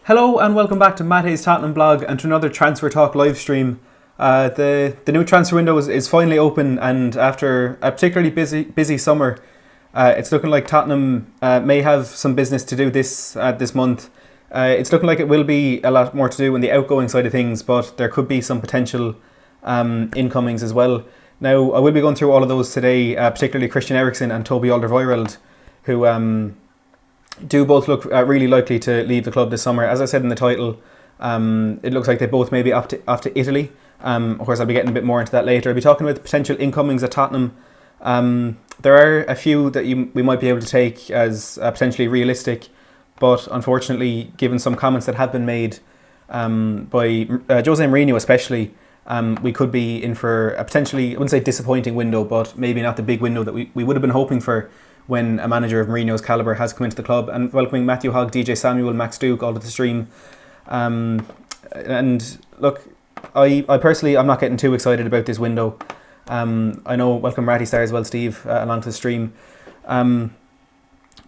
Hello and welcome back to Matte's Tottenham blog and to another Transfer Talk live stream. The new transfer window is finally open, and after a particularly busy summer, it's looking like Tottenham may have some business to do this month. It's looking like it will be a lot more to do on the outgoing side of things, but there could be some potential incomings as well. Now, I will be going through all of those today, particularly Christian Eriksen and Toby Alderweireld, who do both look really likely to leave the club this summer. As I said in the title, it looks like they both may be off to Italy. Of course, I'll be getting a bit more into that later. I'll be talking about the potential incomings at Tottenham. There are a few that we might be able to take as potentially realistic, but unfortunately, given some comments that have been made by Jose Mourinho especially, we could be in for a potentially, I wouldn't say disappointing window, but maybe not the big window that we would have been hoping for when a manager of Mourinho's calibre has come into the club. And welcoming Matthew Hogg, DJ Samuel, Max Duke, all to the stream. And look, I personally, I'm not getting too excited about this window. I know, welcome Ratty Star as well, Steve, along to the stream.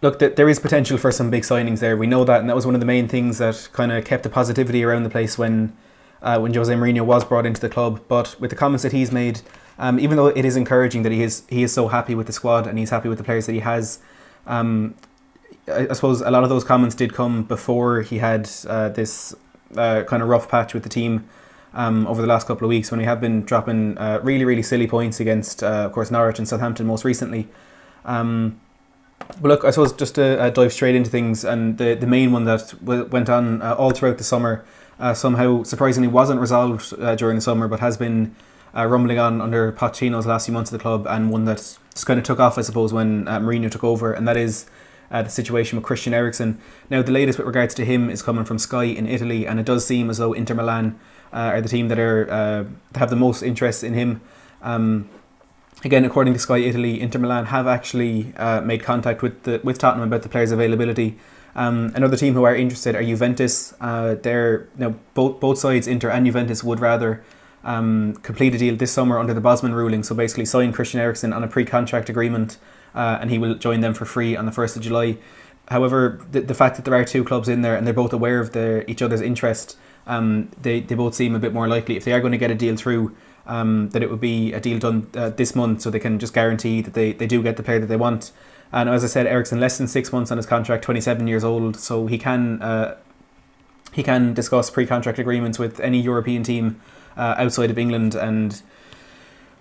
Look, there is potential for some big signings there. We know that, and that was one of the main things that kind of kept the positivity around the place when Jose Mourinho was brought into the club. But with the comments that he's made, even though it is encouraging that he is so happy with the squad and he's happy with the players that he has, I suppose a lot of those comments did come before he had this kind of rough patch with the team over the last couple of weeks, when we have been dropping really silly points against, of course, Norwich and Southampton most recently. But look, I suppose just to dive straight into things, and the main one that went on all throughout the summer, somehow surprisingly wasn't resolved during the summer, but has been rumbling on under Pochettino's last few months of the club, and one that just kind of took off, I suppose, when Mourinho took over, and that is the situation with Christian Eriksen. Now, the latest with regards to him is coming from Sky in Italy, and it does seem as though Inter Milan are the team that have the most interest in him. Again, according to Sky Italy, Inter Milan have actually made contact with Tottenham about the player's availability. Another team who are interested are Juventus. Both sides, Inter and Juventus, would rather complete a deal this summer under the Bosman ruling. So basically sign Christian Eriksen on a pre-contract agreement, and he will join them for free on the 1st of July. However, the fact that there are two clubs in there and they're both aware of each other's interest, they both seem a bit more likely, if they are going to get a deal through, that it would be a deal done this month, so they can just guarantee that they do get the player that they want. And as I said, Eriksen less than 6 months on his contract, 27 years old, so he can discuss pre-contract agreements with any European team outside of England. And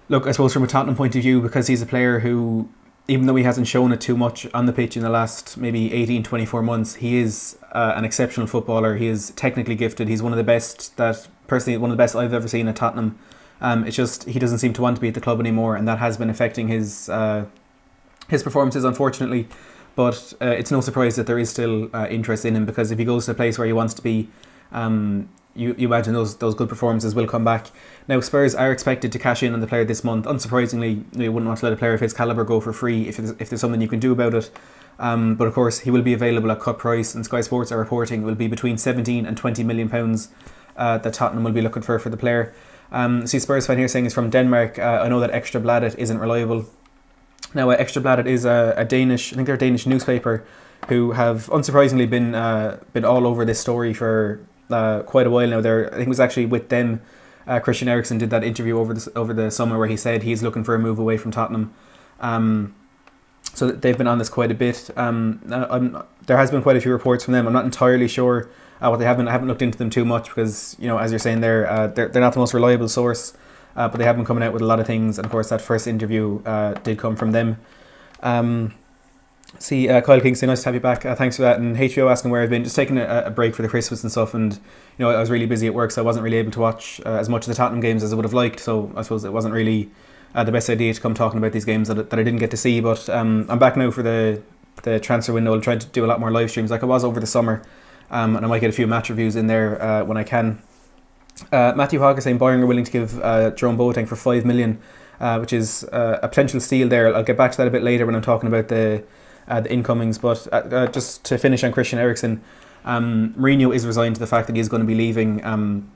look, I suppose from a Tottenham point of view, because he's a player who, even though he hasn't shown it too much on the pitch in the last maybe 18-24 months, he is an exceptional footballer. He is technically gifted. He's one of the best I've ever seen at Tottenham. It's just he doesn't seem to want to be at the club anymore, and that has been affecting his performances, unfortunately. But it's no surprise that there is still interest in him, because if he goes to a place where he wants to be, you imagine those good performances will come back. Now, Spurs are expected to cash in on the player this month. Unsurprisingly, you wouldn't want to let a player of his calibre go for free if there's something you can do about it. But of course, he will be available at cut price, and Sky Sports are reporting it will be between 17 and 20 million pounds that Tottenham will be looking for the player. See, Spurs fan here saying he's from Denmark. I know that Extra Bladet isn't reliable. Now, Extra Bladet is a Danish, I think they're a Danish newspaper, who have unsurprisingly been all over this story for quite a while now. I think it was actually with them, Christian Eriksen did that interview over the summer where he said he's looking for a move away from Tottenham. So they've been on this quite a bit. There has been quite a few reports from them. I'm not entirely sure what they have been. I haven't looked into them too much because, as you're saying, they're not the most reliable source. But they have been coming out with a lot of things, and of course that first interview did come from them. Kyle King saying, nice to have you back. Thanks for that. And HBO asking where I've been. Just taking a break for the Christmas and stuff, and I was really busy at work, so I wasn't really able to watch as much of the Tottenham games as I would have liked. So I suppose it wasn't really the best idea to come talking about these games that I didn't get to see. But I'm back now for the transfer window. I'll try to do a lot more live streams like I was over the summer, and I might get a few match reviews in there when I can. Matthew Hogg is saying Bayern are willing to give Jerome Boateng for 5 million, which is a potential steal there. I'll get back to that a bit later when I'm talking about the incomings. But just to finish on Christian Eriksen, Mourinho is resigned to the fact that he's going to be leaving.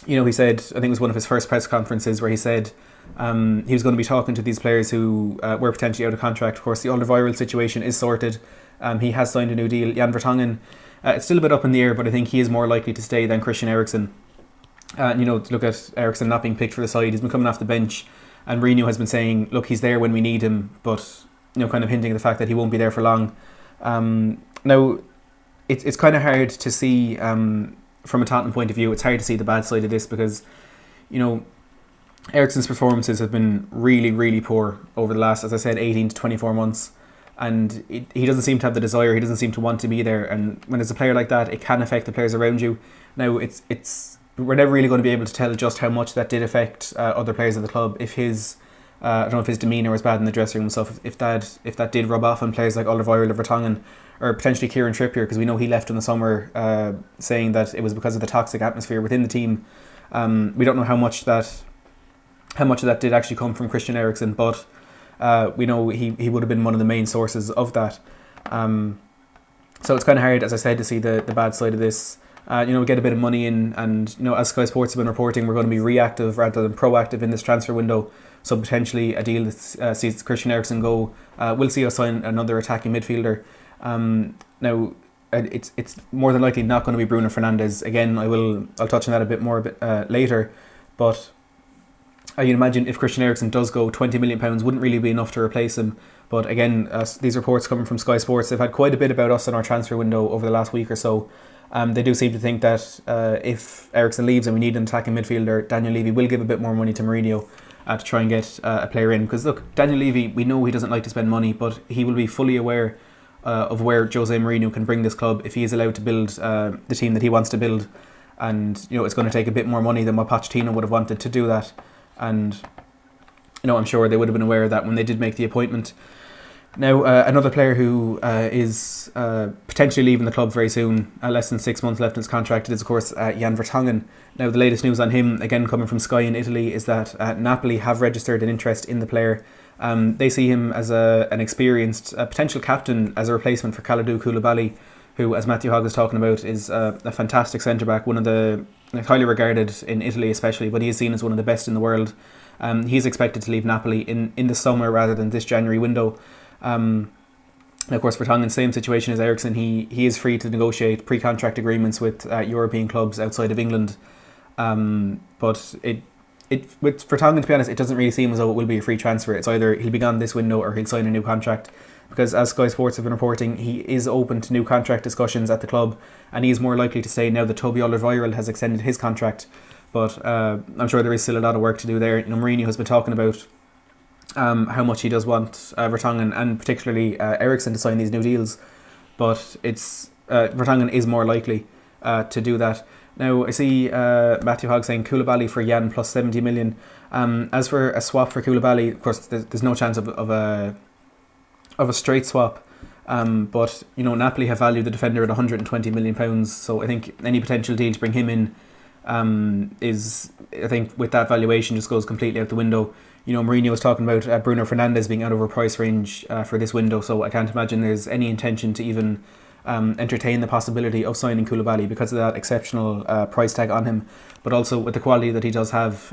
He said, I think it was one of his first press conferences, where he said he was going to be talking to these players who were potentially out of contract. Of course, the Alderweireld situation is sorted. He has signed a new deal. Jan Vertonghen It's still a bit up in the air, but I think he is more likely to stay than Christian Eriksen. And to look at Eriksen not being picked for the side, he's been coming off the bench, and Mourinho has been saying, look, he's there when we need him, but kind of hinting at the fact that he won't be there for long. Now, it's kind of hard to see from a Tottenham point of view. It's hard to see the bad side of this because Eriksen's performances have been really, really poor over the last, as I said, 18 to 24 months. And he doesn't seem to have the desire. He doesn't seem to want to be there. And when there's a player like that, it can affect the players around you. Now, we're never really going to be able to tell just how much that did affect other players of the club. If his, I don't know if his demeanour was bad in the dressing room himself. If that did rub off on players like Alderweireld or Vertonghen, or potentially Kieran Trippier, because we know he left in the summer saying that it was because of the toxic atmosphere within the team. We don't know how much of that did actually come from Christian Eriksen, but we know he would have been one of the main sources of that. So it's kind of hard, as I said, to see the bad side of this. We get a bit of money in, and as Sky Sports have been reporting, we're going to be reactive rather than proactive in this transfer window. So potentially a deal that sees Christian Eriksen go will see us sign another attacking midfielder. Now, it's more than likely not going to be Bruno Fernandes. Again, I'll touch on that a bit more later, but you'd imagine if Christian Eriksen does go, £20 million wouldn't really be enough to replace him. But again, these reports coming from Sky Sports, they've had quite a bit about us in our transfer window over the last week or so. They do seem to think that if Eriksen leaves and we need an attacking midfielder, Daniel Levy will give a bit more money to Mourinho to try and get a player in. Because look, Daniel Levy, we know he doesn't like to spend money, but he will be fully aware of where Jose Mourinho can bring this club if he is allowed to build the team that he wants to build. And it's going to take a bit more money than what Pochettino would have wanted to do that. And I'm sure they would have been aware of that when they did make the appointment. Now, another player who is potentially leaving the club very soon, less than 6 months left in his contract, is of course Jan Vertonghen. Now, the latest news on him, again coming from Sky in Italy, is that Napoli have registered an interest in the player. They see him as an experienced potential captain as a replacement for Kalidou Koulibaly, who, as Matthew Hogg is talking about, is a fantastic centre-back, one of the highly regarded in Italy especially, but he is seen as one of the best in the world. He's expected to leave Napoli in the summer rather than this January window. And of course, Vertonghen, same situation as Eriksen. He is free to negotiate pre-contract agreements with European clubs outside of England. But with Vertonghen, to be honest, it doesn't really seem as though it will be a free transfer. It's either he'll be gone this window or he'll sign a new contract. Because as Sky Sports have been reporting, he is open to new contract discussions at the club, and he is more likely to stay now that Toby Alderweireld has extended his contract. But I'm sure there is still a lot of work to do there. Mourinho has been talking about how much he does want Vertonghen and particularly Eriksen to sign these new deals, but Vertonghen is more likely to do that. Now I see Matthew Hogg saying Koulibaly for Jan plus 70 million. As for a swap for Koulibaly, of course there's no chance of a straight swap, but Napoli have valued the defender at £120 million, so I think any potential deal to bring him in I think with that valuation just goes completely out the window. Mourinho was talking about Bruno Fernandes being out of our price range for this window, so I can't imagine there's any intention to even entertain the possibility of signing Koulibaly because of that exceptional price tag on him, but also with the quality that he does have.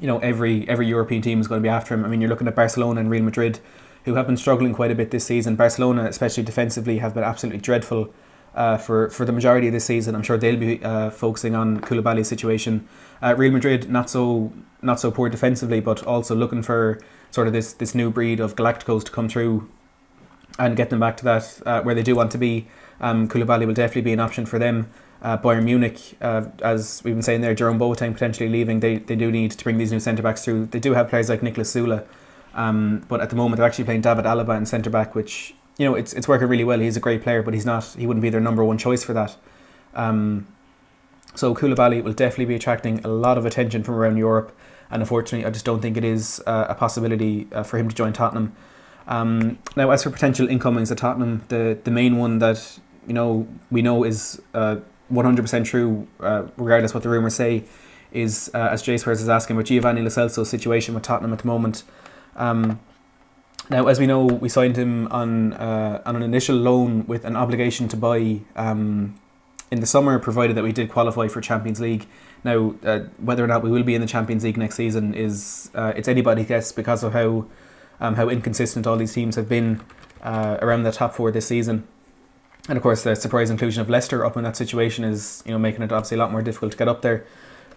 Every European team is going to be after him. I mean, you're looking at Barcelona and Real Madrid, who have been struggling quite a bit this season. Barcelona, especially defensively, have been absolutely dreadful for the majority of this season. I'm sure they'll be focusing on Koulibaly's situation. Real Madrid, not so poor defensively, but also looking for sort of this new breed of Galacticos to come through and get them back to that where they do want to be. Koulibaly will definitely be an option for them. Bayern Munich, as we've been saying there, Jerome Boateng potentially leaving. They do need to bring these new centre-backs through. They do have players like Nicolas Sula, but at the moment they're actually playing David Alaba in centre-back, which it's working really well. He's a great player, but he wouldn't be their number one choice for that. So Koulibaly will definitely be attracting a lot of attention from around Europe, and unfortunately I just don't think it is a possibility for him to join Tottenham. Now, as for potential incomings at Tottenham, the main one that we know is 100% true, regardless what the rumours say, is as Jay Spurs is asking about Giovanni Lo Celso's situation with Tottenham at the moment. Now, as we know, we signed him on an initial loan with an obligation to buy in the summer, provided that we did qualify for Champions League. Now, whether or not we will be in the Champions League next season is it's anybody's guess because of how inconsistent all these teams have been around the top four this season. And of course, the surprise inclusion of Leicester up in that situation is, making it obviously a lot more difficult to get up there.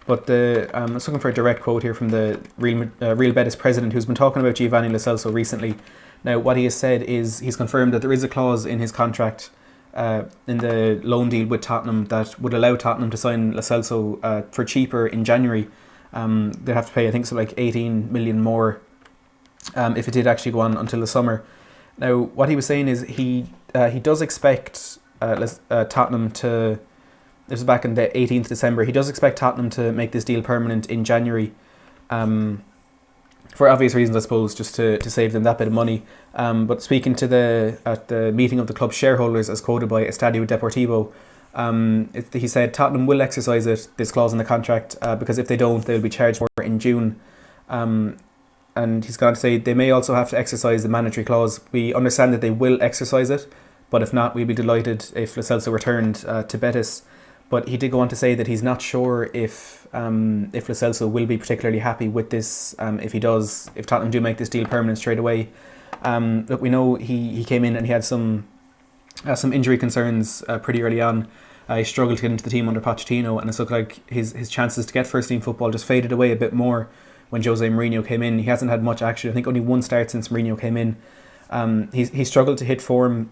But I was looking for a direct quote here from the Real Betis president, who's been talking about Giovanni Lo Celso recently. Now, what he has said is he's confirmed that there is a clause in his contract in the loan deal with Tottenham that would allow Tottenham to sign Lo Celso for cheaper in January. They'd have to pay, I think, so like 18 million more if it did actually go on until the summer. Now, what he was saying is he does expect Tottenham to. This was back in the 18th December. He does expect Tottenham to make this deal permanent in January, for obvious reasons, I suppose, just to save them that bit of money. But speaking to at the meeting of the club's shareholders, as quoted by Estadio Deportivo, he said Tottenham will exercise this clause in the contract because if they don't, they'll be charged more in June. And he's going to say they may also have to exercise the mandatory clause. We understand that they will exercise it, but if not, we'd be delighted if Lo Celso returned to Betis. But he did go on to say that he's not sure if Lo Celso will be particularly happy with this if Tottenham do make this deal permanent straight away. Look, we know he came in and he had some injury concerns pretty early on. He struggled to get into the team under Pochettino, and it's looked like his chances to get first team football just faded away a bit more when Jose Mourinho came in. He hasn't had much action. I think only one start since Mourinho came in. He struggled to hit form.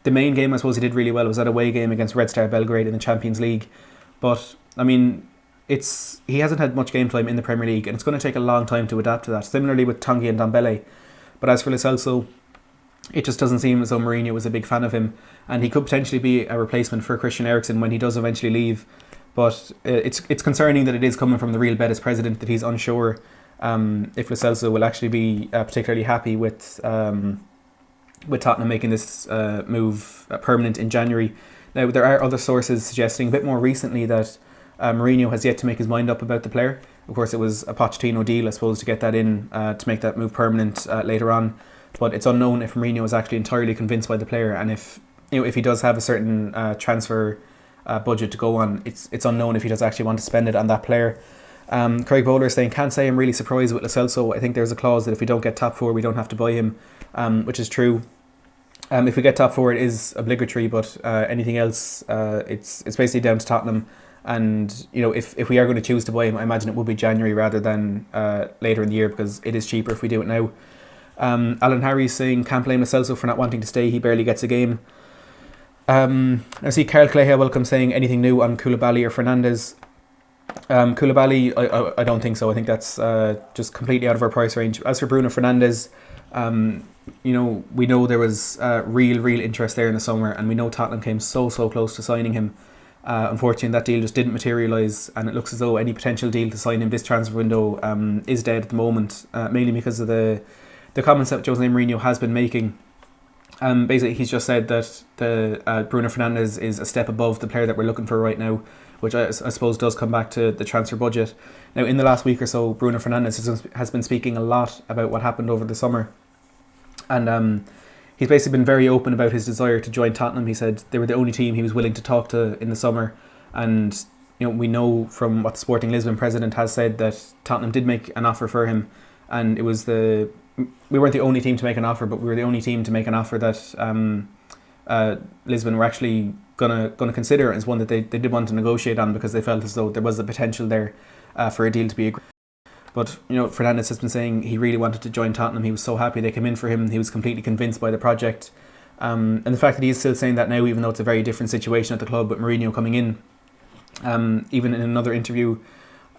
The main game, I suppose, he did really well was that away game against Red Star Belgrade in the Champions League. But, I mean, he hasn't had much game time in the Premier League, and it's going to take a long time to adapt to that. Similarly with Tanguy and Dembele. But as for Lo Celso, it just doesn't seem as though Mourinho was a big fan of him, and he could potentially be a replacement for Christian Eriksen when he does eventually leave. But it's concerning that it is coming from the Real Betis president that he's unsure if Lo Celso will actually be particularly happy with Tottenham making this move permanent in January. Now, there are other sources suggesting a bit more recently that Mourinho has yet to make his mind up about the player. Of course, it was a Pochettino deal, I suppose, to get that in, to make that move permanent later on. But it's unknown if Mourinho is actually entirely convinced by the player, and if he does have a certain transfer budget to go on, it's unknown if he does actually want to spend it on that player. Craig Bowler is saying, can't say I'm really surprised with Lo Celso. I think there's a clause that if we don't get top four, we don't have to buy him, which is true. If we get top four, it is obligatory, but anything else, it's basically down to Tottenham. And if we are going to choose to buy him, I imagine it would be January rather than later in the year, because it is cheaper if we do it now. Alan Harry's saying, can't blame Lo Celso for not wanting to stay. He barely gets a game. I see Carl Cleha welcome saying, anything new on Koulibaly or Fernandes? Koulibaly, I don't think so. I think that's just completely out of our price range. As for Bruno Fernandes, we know there was real interest there in the summer, and we know Tottenham came so close to signing him. Unfortunately, that deal just didn't materialise, and it looks as though any potential deal to sign him this transfer window is dead at the moment, mainly because of the comments that Jose Mourinho has been making. Basically, he's just said that the Bruno Fernandes is a step above the player that we're looking for right now, which I suppose does come back to the transfer budget. Now, in the last week or so, Bruno Fernandes has been speaking a lot about what happened over the summer, and he's basically been very open about his desire to join Tottenham. He said they were the only team he was willing to talk to in the summer, and we know from what the Sporting Lisbon president has said that Tottenham did make an offer for him, and it was we weren't the only team to make an offer, but we were the only team to make an offer that Lisbon were actually gonna consider as one that they did want to negotiate on, because they felt as though there was the potential there for a deal to be agreed. But Fernandes has been saying he really wanted to join Tottenham. He was so happy they came in for him. He was completely convinced by the project, and the fact that he's still saying that now, even though it's a very different situation at the club with Mourinho coming in. Even in another interview,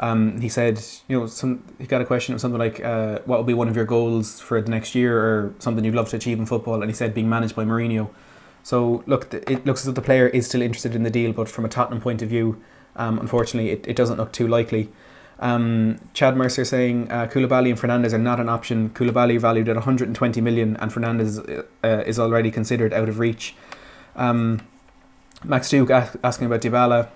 he said, he got a question of something like, what would be one of your goals for the next year, or something you'd love to achieve in football, and he said being managed by Mourinho. So look, it looks as though the player is still interested in the deal, but from a Tottenham point of view, unfortunately, it doesn't look too likely. Chad Mercer saying, Koulibaly and Fernandes are not an option. Koulibaly valued at 120 million, and Fernandes is already considered out of reach. Max Duke asking about Dybala.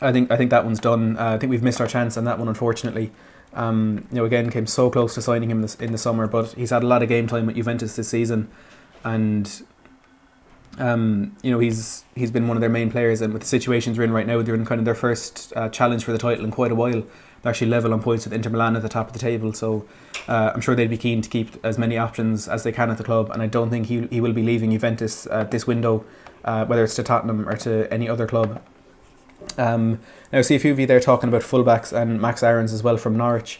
I think that one's done. I think we've missed our chance on that one, unfortunately. Again, came so close to signing him in the summer, but he's had a lot of game time with Juventus this season, and he's been one of their main players. And with the situations we're in right now, they're in kind of their first challenge for the title in quite a while. they're actually level on points with Inter Milan at the top of the table. So I'm sure they'd be keen to keep as many options as they can at the club, and I don't think he will be leaving Juventus this window, whether it's to Tottenham or to any other club. Now I see a few of you there talking about fullbacks and Max Aarons as well from Norwich.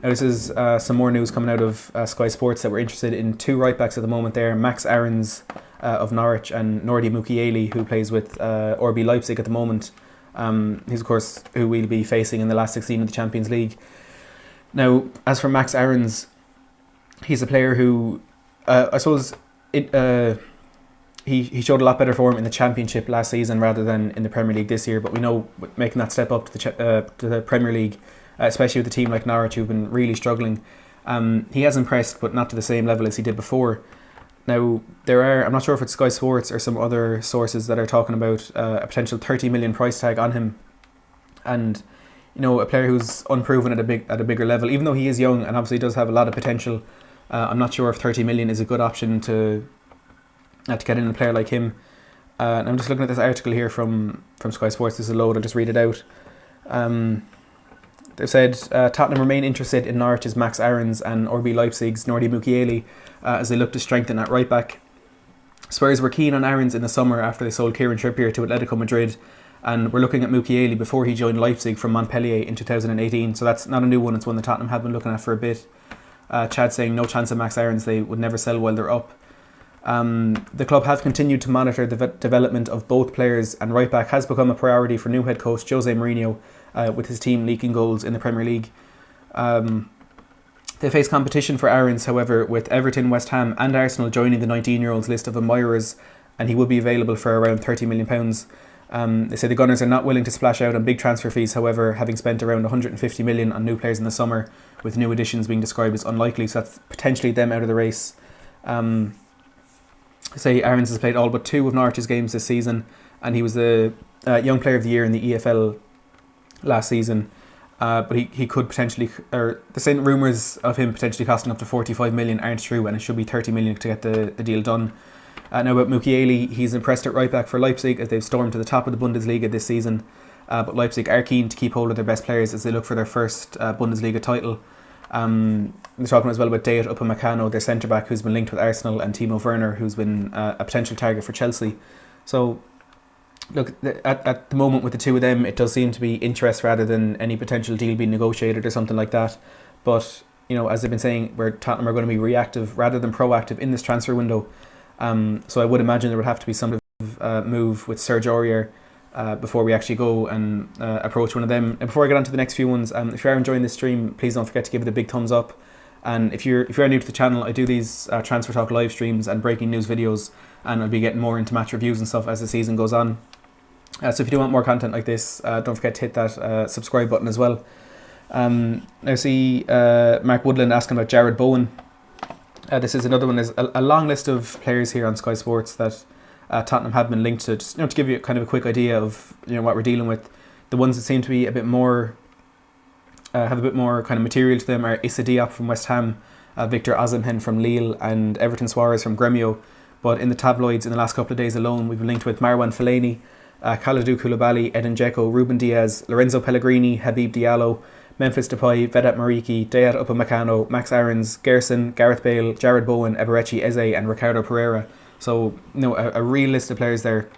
Now this is some more news coming out of Sky Sports that we're interested in 2 right backs at the moment there, Max Aarons of Norwich and Nordi Mukiele, who plays with RB Leipzig at the moment. He's of course who we'll be facing in the last 16 of the Champions League. Now as for Max Aarons, he's a player who I suppose he showed a lot better form in the Championship last season rather than in the Premier League this year, but we know making that step up to the Premier League, especially with a team like Norwich who've been really struggling, he has impressed, but not to the same level as he did before. Now I'm not sure if it's Sky Sports or some other sources that are talking about a potential 30 million price tag on him, and a player who's unproven at a bigger level, even though he is young and obviously does have a lot of potential. I'm not sure if 30 million is a good option to get in a player like him. And I'm just looking at this article here from Sky Sports. This is a load, I'll just read it out. They've said Tottenham remain interested in Norwich's Max Aarons and RB Leipzig's Nordi Mukiele as they look to strengthen at right back. Spurs were keen on Aarons in the summer after they sold Kieran Trippier to Atletico Madrid, and we're looking at Mukiele before he joined Leipzig from Montpellier in 2018, so that's not a new one, it's one that Tottenham have been looking at for a bit. Chad saying no chance of Max Aarons, they would never sell while they're up. The club have continued to monitor the development of both players, and right back has become a priority for new head coach Jose Mourinho, with his team leaking goals in the Premier League. They face competition for Aarons, however, with Everton, West Ham and Arsenal joining the 19-year-olds list of admirers, and he will be available for around £30 million. They say the Gunners are not willing to splash out on big transfer fees, however, having spent around 150 million on new players in the summer, with new additions being described as unlikely, so that's potentially them out of the race. Say Aarons has played all but 2 of Norwich's games this season, and he was the Young Player of the Year in the EFL last season. But he could potentially, or the same rumours of him potentially costing up to 45 million aren't true, and it should be 30 million to get the deal done. Now about Mukiele, he's impressed at right back for Leipzig as they've stormed to the top of the Bundesliga this season. But Leipzig are keen to keep hold of their best players as they look for their first Bundesliga title. They're talking as well about Dayot Upamecano, their centre back, who's been linked with Arsenal, and Timo Werner, who's been a potential target for Chelsea. So look, at the moment with the 2 of them, it does seem to be interest rather than any potential deal being negotiated or something like that. But as they've been saying, where Tottenham are going to be reactive rather than proactive in this transfer window. So I would imagine there would have to be some sort of move with Serge Aurier before we actually go and approach one of them. And before I get on to the next few ones, if you are enjoying this stream, please don't forget to give it a big thumbs up. And if you're new to the channel, I do these Transfer Talk live streams and breaking news videos, and I'll be getting more into match reviews and stuff as the season goes on. So if you do want more content like this, don't forget to hit that subscribe button as well. Now see Mark Woodland asking about Jared Bowen. This is another one. There's a long list of players here on Sky Sports that Tottenham have been linked to. Just to give you kind of a quick idea of what we're dealing with. The ones that seem to be a bit more have a bit more kind of material to them are Issa Diop from West Ham, Victor Osimhen from Lille, and Everton Suarez from Gremio. But in the tabloids in the last couple of days alone, we've been linked with Marwan Fellaini, Kalidou Koulibaly, Edin Dzeko, Ruben Diaz, Lorenzo Pellegrini, Habib Diallo, Memphis Depay, Vedat Mariki, Dayot Upamecano, Max Aarons, Gerson, Gareth Bale, Jared Bowen, Eberechi Eze, and Ricardo Pereira. So a real list of players there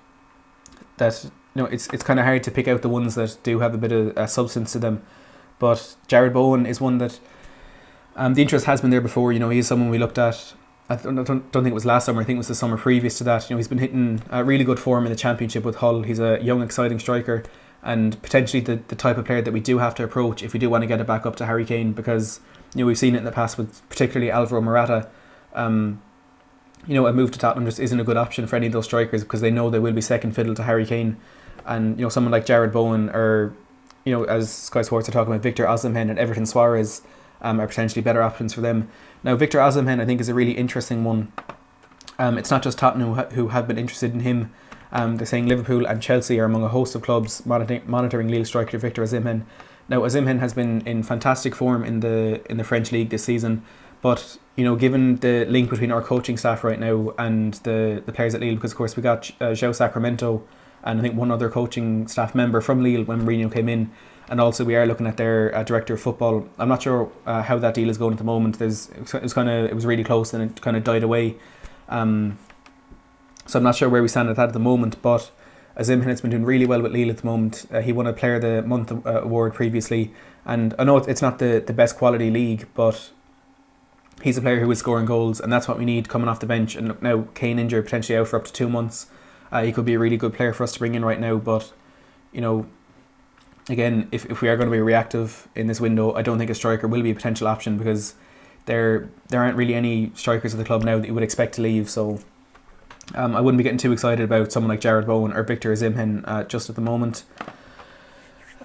that it's kind of hard to pick out the ones that do have a bit of substance to them. But Jared Bowen is one that the interest has been there before. He's someone we looked at. I don't think it was last summer. I think it was the summer previous to that. He's been hitting really good form in the Championship with Hull. He's a young, exciting striker, and potentially the type of player that we do have to approach if we do want to get it back up to Harry Kane, because we've seen it in the past with particularly Alvaro Morata. A move to Tottenham just isn't a good option for any of those strikers because they know they will be second fiddle to Harry Kane. And someone like Jared Bowen, or as Sky Sports are talking about, Victor Osimhen and Everton Suarez are potentially better options for them. Now Victor Osimhen I think is a really interesting one. It's not just Tottenham who have been interested in him. They're saying Liverpool and Chelsea are among a host of clubs monitoring Lille striker Victor Osimhen. Now Osimhen has been in fantastic form in the French league this season, but given the link between our coaching staff right now and the players at Lille, because of course we got João Sacramento and I think one other coaching staff member from Lille when Mourinho came in, And also, we are looking at their director of football. I'm not sure how that deal is going at the moment. It was really close and it kind of died away. So I'm not sure where we stand at that at the moment. But Azim has been doing really well with Lille at the moment. He won a Player of the Month award previously, and I know it's not the best quality league, but he's a player who is scoring goals, and that's what we need coming off the bench. And look, now Kane injured, potentially out for up to 2 months. He could be a really good player for us to bring in right now, but again, if we are going to be reactive in this window, I don't think a striker will be a potential option, because there aren't really any strikers at the club now that you would expect to leave. So I wouldn't be getting too excited about someone like Jared Bowen or Victor Osimhen just at the moment.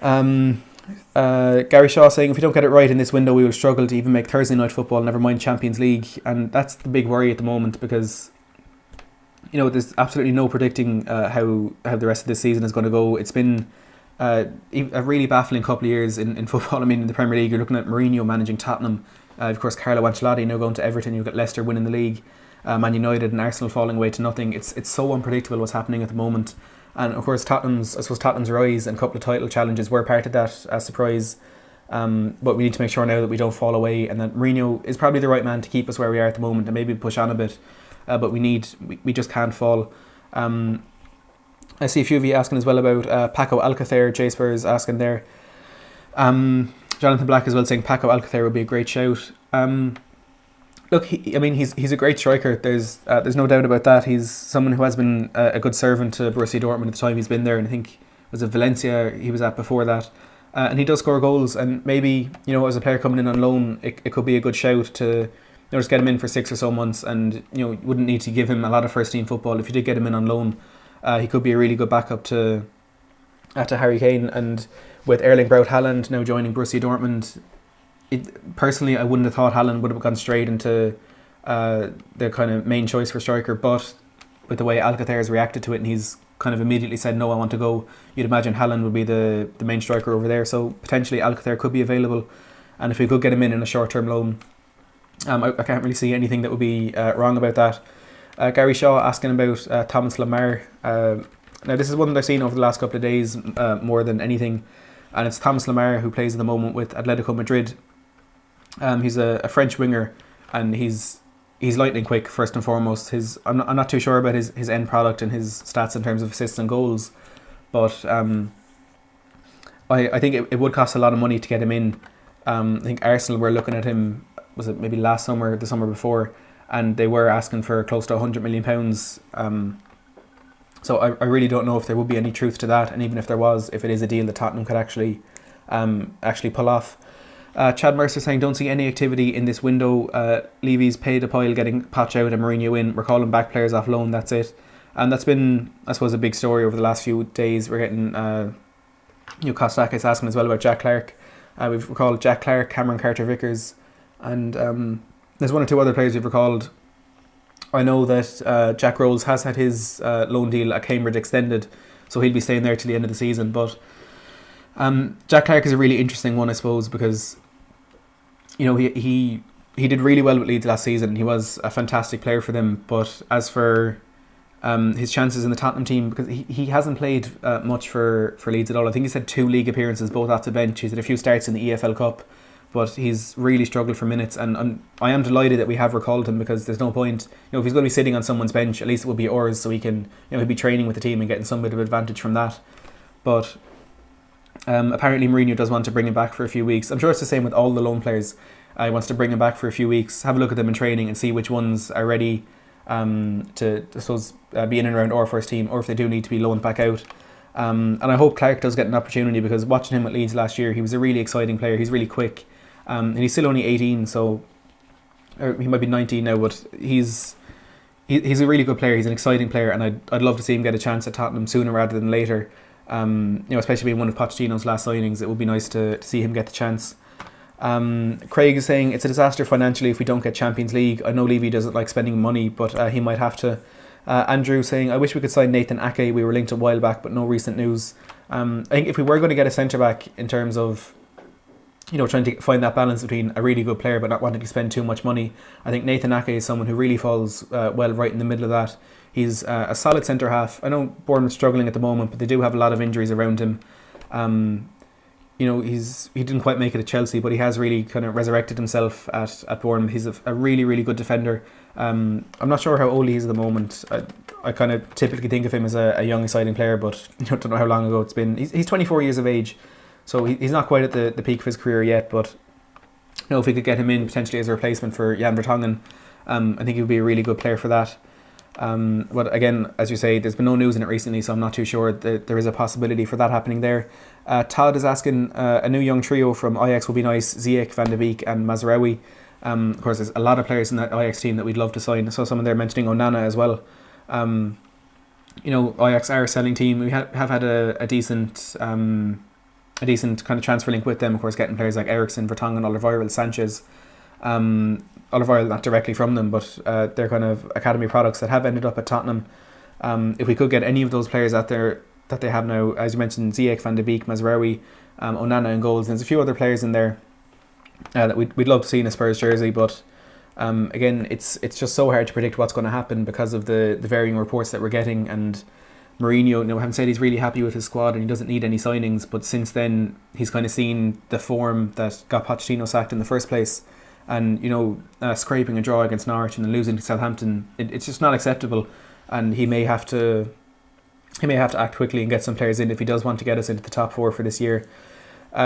Gary Shaw saying, if we don't get it right in this window, we will struggle to even make Thursday night football, never mind Champions League. And that's the big worry at the moment, because there's absolutely no predicting how the rest of this season is going to go. It's been a really baffling couple of years in football. I mean, in the Premier League, you're looking at Mourinho managing Tottenham, of course Carlo Ancelotti now going to Everton, you've got Leicester winning the league, Man United and Arsenal falling away to nothing. It's so unpredictable what's happening at the moment. And of course Tottenham's rise and a couple of title challenges were part of that surprise. But we need to make sure now that we don't fall away, and that Mourinho is probably the right man to keep us where we are at the moment and maybe push on a bit. But we just can't fall. I see a few of you asking as well about Paco Alcacer. J Spurs asking there. Jonathan Black as well saying Paco Alcacer would be a great shout. Look, he's a great striker. There's no doubt about that. He's someone who has been a good servant to Borussia Dortmund at the time he's been there, and I think was it Valencia he was at before that. And he does score goals, and maybe as a player coming in on loan, it could be a good shout to just get him in for 6 or so months, and you wouldn't need to give him a lot of first team football. If you did get him in on loan, he could be a really good backup to Harry Kane. And with Erling Braut Haaland now joining Borussia Dortmund, personally I wouldn't have thought Haaland would have gone straight into the kind of main choice for striker, but with the way Alcacer has reacted to it and he's kind of immediately said no, I want to go, you'd imagine Haaland would be the main striker over there. So potentially Alcacer could be available, and if we could get him in a short-term loan, I can't really see anything that would be wrong about that. Gary Shaw asking about Thomas Lemar. Now this is one that I've seen over the last couple of days more than anything, and it's Thomas Lemar who plays at the moment with Atletico Madrid. He's a French winger, and he's lightning quick first and foremost. I'm not too sure about his end product and his stats in terms of assists and goals, but I think it would cost a lot of money to get him in. I think Arsenal were looking at him, was it maybe last summer, the summer before, and they were asking for close to £100 million. So I really don't know if there would be any truth to that, and even if there was, if it is a deal that Tottenham could actually pull off. Chad Mercer saying, don't see any activity in this window. Levy's paid a pile getting Poch out and Mourinho in. We're calling back players off loan, that's it. And that's been, I suppose, a big story over the last few days. We're getting Kostakis asking as well about Jack Clarke. We've recalled Jack Clarke, Cameron Carter-Vickers, and there's one or two other players we've recalled. I know that Jack Rowles has had his loan deal at Cambridge extended, so he'll be staying there till the end of the season. But Jack Clarke is a really interesting one, I suppose, because he did really well with Leeds last season. He was a fantastic player for them. But as for his chances in the Tottenham team, because he hasn't played much for Leeds at all. I think he's had 2 league appearances, both off the bench. He's had a few starts in the EFL Cup, but he's really struggled for minutes. And I am delighted that we have recalled him, because there's no point, if he's going to be sitting on someone's bench, at least it would be ours, so he can, he'll be training with the team and getting some bit of advantage from that. But apparently Mourinho does want to bring him back for a few weeks. I'm sure it's the same with all the loan players. He wants to bring him back for a few weeks, have a look at them in training and see which ones are ready to I suppose, be in and around our first team, or if they do need to be loaned back out. And I hope Clarke does get an opportunity, because watching him at Leeds last year, he was a really exciting player. He's really quick, and he's still only 18, so, or he might be 19 now, but he's a really good player. He's an exciting player, and I'd love to see him get a chance at Tottenham sooner rather than later. Especially being one of Pochettino's last signings, it would be nice to see him get the chance. Craig is saying, it's a disaster financially if we don't get Champions League. I know Levy doesn't like spending money, but he might have to. Andrew saying, I wish we could sign Nathan Ake. We were linked a while back, but no recent news. I think if we were going to get a centre back, in terms of trying to find that balance between a really good player but not wanting to spend too much money, I think Nathan Ake is someone who really falls well right in the middle of that. He's a solid centre half. I know Bournemouth's struggling at the moment, but they do have a lot of injuries around him. he didn't quite make it at Chelsea, but he has really kind of resurrected himself at Bournemouth. He's a really, really good defender. I'm not sure how old he is at the moment. I kind of typically think of him as a young, exciting player, but I don't know how long ago it's been. He's 24 years of age, so he's not quite at the peak of his career yet, but if we could get him in potentially as a replacement for Jan Vertonghen, I think he would be a really good player for that. But again, as you say, there's been no news in it recently, so I'm not too sure that there is a possibility for that happening there. Todd is asking, a new young trio from Ajax would be nice. Ziyech, Van de Beek and Mazraoui. Of course, there's a lot of players in that Ajax team that we'd love to sign. I saw someone there mentioning Onana as well. Ajax are a selling team. We have had a decent kind of transfer link with them. Of course, getting players like Eriksen, Vertonghen, Alderweireld, Sanchez. Alderweireld not directly from them, but they're kind of academy products that have ended up at Tottenham. If we could get any of those players out there that they have now, as you mentioned, Ziyech, Van de Beek, Mazraoui, Onana in goals, and there's a few other players in there that we'd love to see in a Spurs jersey, but again, it's just so hard to predict what's going to happen because of the varying reports that we're getting. And Mourinho, having said he's really happy with his squad and he doesn't need any signings, but since then he's kind of seen the form that got Pochettino sacked in the first place, and scraping a draw against Norwich and then losing to Southampton, it's just not acceptable, and he may have to act quickly and get some players in if he does want to get us into the top four for this year.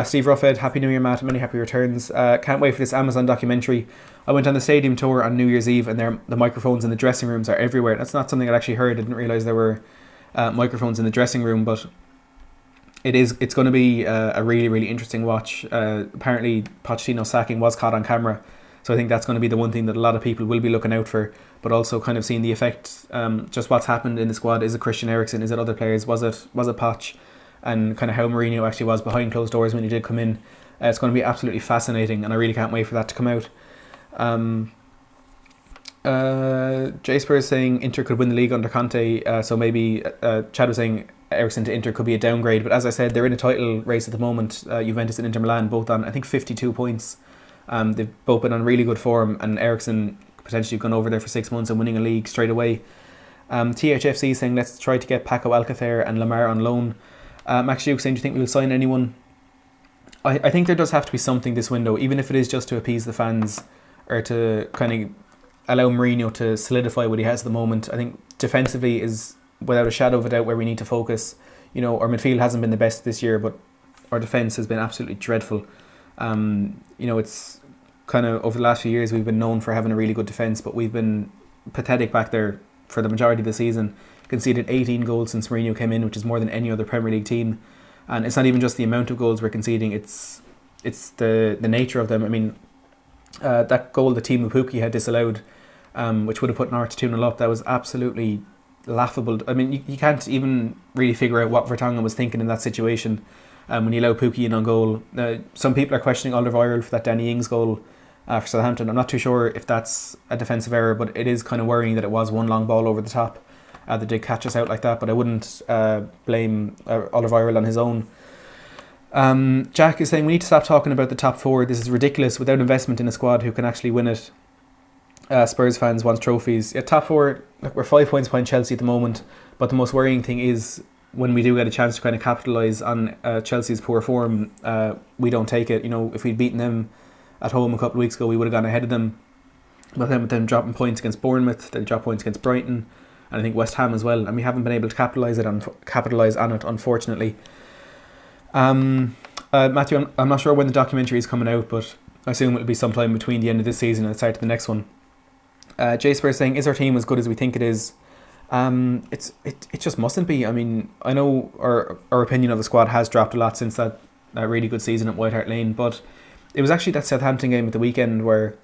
Steve Ruffhead, Happy New Year, Matt. Many happy returns. Can't wait for this Amazon documentary. I went on the stadium tour on New Year's Eve, and the microphones in the dressing rooms are everywhere. That's not something I'd actually heard. I didn't realise there were microphones in the dressing room, but it's going to be a really, really interesting watch. Apparently, Pochettino's sacking was caught on camera, so I think that's going to be the one thing that a lot of people will be looking out for. But also kind of seeing the effect, just what's happened in the squad. Is it Christian Eriksen? Is it other players? Was it Poch? And kind of how Mourinho actually was behind closed doors when he did come in. It's going to be absolutely fascinating, and I really can't wait for that to come out. J Spurs saying Inter could win the league under Conte, so maybe Chad was saying Eriksen to Inter could be a downgrade, but as I said, they're in a title race at the moment. Juventus and Inter Milan both on I think 52 points. They've both been on really good form, and Eriksen potentially gone over there for 6 months and winning a league straight away. THFC saying let's try to get Paco Alcacer and Lamar on loan. Max Duke saying, do you think we'll sign anyone? I think there does have to be something this window, even if it is just to appease the fans or to kind of allow Mourinho to solidify what he has at the moment. I think defensively is without a shadow of a doubt where we need to focus. Our midfield hasn't been the best this year, but our defence has been absolutely dreadful. It's kind of over the last few years we've been known for having a really good defence, but we've been pathetic back there for the majority of the season. Conceded 18 goals since Mourinho came in, which is more than any other Premier League team. And it's not even just the amount of goals we're conceding, it's the nature of them. I mean, that goal the team of Pukki had disallowed, which would have put Norwich 2-0 up, that was absolutely laughable. I mean, you can't even really figure out what Vertonghen was thinking in that situation when you allow Pukki in on goal. Some people are questioning Alderweireld for that Danny Ings goal for Southampton. I'm not too sure if that's a defensive error, but it is kind of worrying that it was one long ball over the top. That did catch us out like that, but I wouldn't blame Alderweireld on his own. Jack is saying we need to stop talking about the top four. This is ridiculous without investment in a squad who can actually win it. Spurs fans want trophies. Yeah, top four, we're 5 points behind Chelsea at the moment, but the most worrying thing is when we do get a chance to kind of capitalise on Chelsea's poor form, we don't take it. If we'd beaten them at home a couple of weeks ago, we would have gone ahead of them. But then with them dropping points against Bournemouth, they drop points against Brighton, and I think West Ham as well, and we haven't been able to capitalise on it, unfortunately. Matthew, I'm not sure when the documentary is coming out, but I assume it'll be sometime between the end of this season and the start of the next one. Jay Spurs saying, is our team as good as we think it is? It just mustn't be. I mean, I know our opinion of the squad has dropped a lot since that really good season at White Hart Lane, but it was actually that Southampton game at the weekend where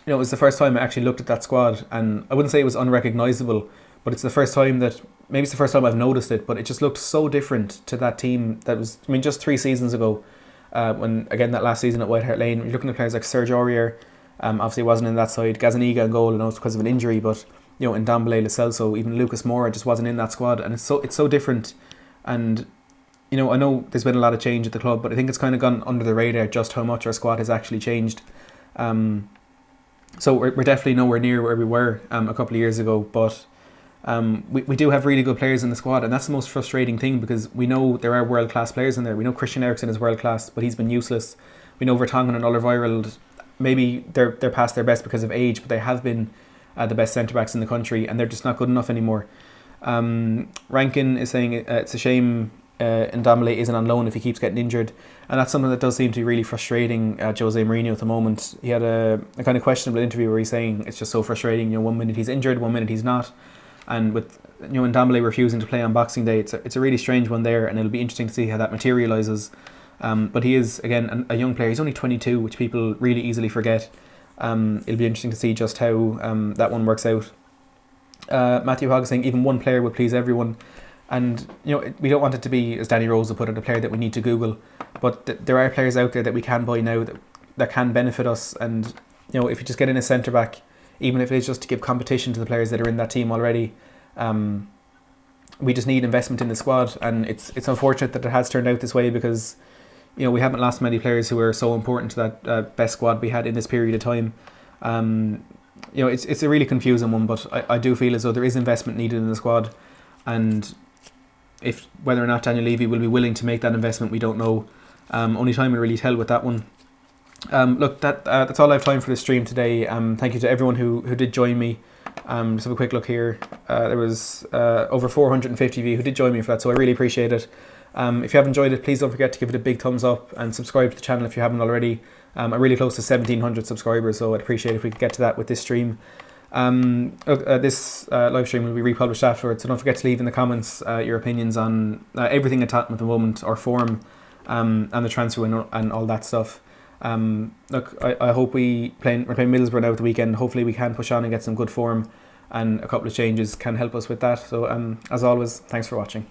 it was the first time I actually looked at that squad, and I wouldn't say it was unrecognisable, but it's the first time I've noticed it, but it just looked so different to that team that was, just 3 seasons ago, when, again, that last season at White Hart Lane, you're looking at players like Serge Aurier, obviously wasn't in that side, Gazaniga in goal, I know it's because of an injury, but, in Ndombele, Lo Celso, even Lucas Moura just wasn't in that squad, and it's so different, and, I know there's been a lot of change at the club, but I think it's kind of gone under the radar just how much our squad has actually changed. So we're definitely nowhere near where we were a couple of years ago, but We do have really good players in the squad, and that's the most frustrating thing, because we know there are world class players in there. We know Christian Eriksen is world class, but he's been useless. We know Vertonghen and Alderweireld, maybe they're past their best because of age, but they have been the best centre backs in the country, and they're just not good enough anymore. Rankin is saying it's a shame Ndombele isn't on loan if he keeps getting injured, and that's something that does seem to be really frustrating Jose Mourinho at the moment. He had a kind of questionable interview where he's saying it's just so frustrating. 1 minute he's injured, 1 minute he's not, and with Ndombele refusing to play on Boxing Day, it's a really strange one there, and it'll be interesting to see how that materialises. But he is, again, a young player. He's only 22, which people really easily forget. It'll be interesting to see just how that one works out. Matthew Hogg saying even one player would please everyone, and we don't want it to be, as Danny Rose would put it, a player that we need to Google, but there are players out there that we can buy now that can benefit us. And if you just get in a centre back, even if it is just to give competition to the players that are in that team already, we just need investment in the squad. And it's unfortunate that it has turned out this way, because we haven't lost many players who are so important to that best squad we had in this period of time. It's a really confusing one, but I do feel as though there is investment needed in the squad, and whether or not Daniel Levy will be willing to make that investment, we don't know. Only time will really tell with that one. Look, that's all I have time for this stream today. Thank you to everyone who did join me. Just have a quick look here. There was over 450 of you who did join me for that, so I really appreciate it. If you have enjoyed it, please don't forget to give it a big thumbs up and subscribe to the channel if you haven't already. I'm really close to 1,700 subscribers, so I'd appreciate it if we could get to that with this stream. This live stream will be republished afterwards, so don't forget to leave in the comments your opinions on everything at Tottenham at the moment, our form, and the transfer and all that stuff. Look, I hope we're playing Middlesbrough now at the weekend. Hopefully we can push on and get some good form, and a couple of changes can help us with that. So as always, thanks for watching.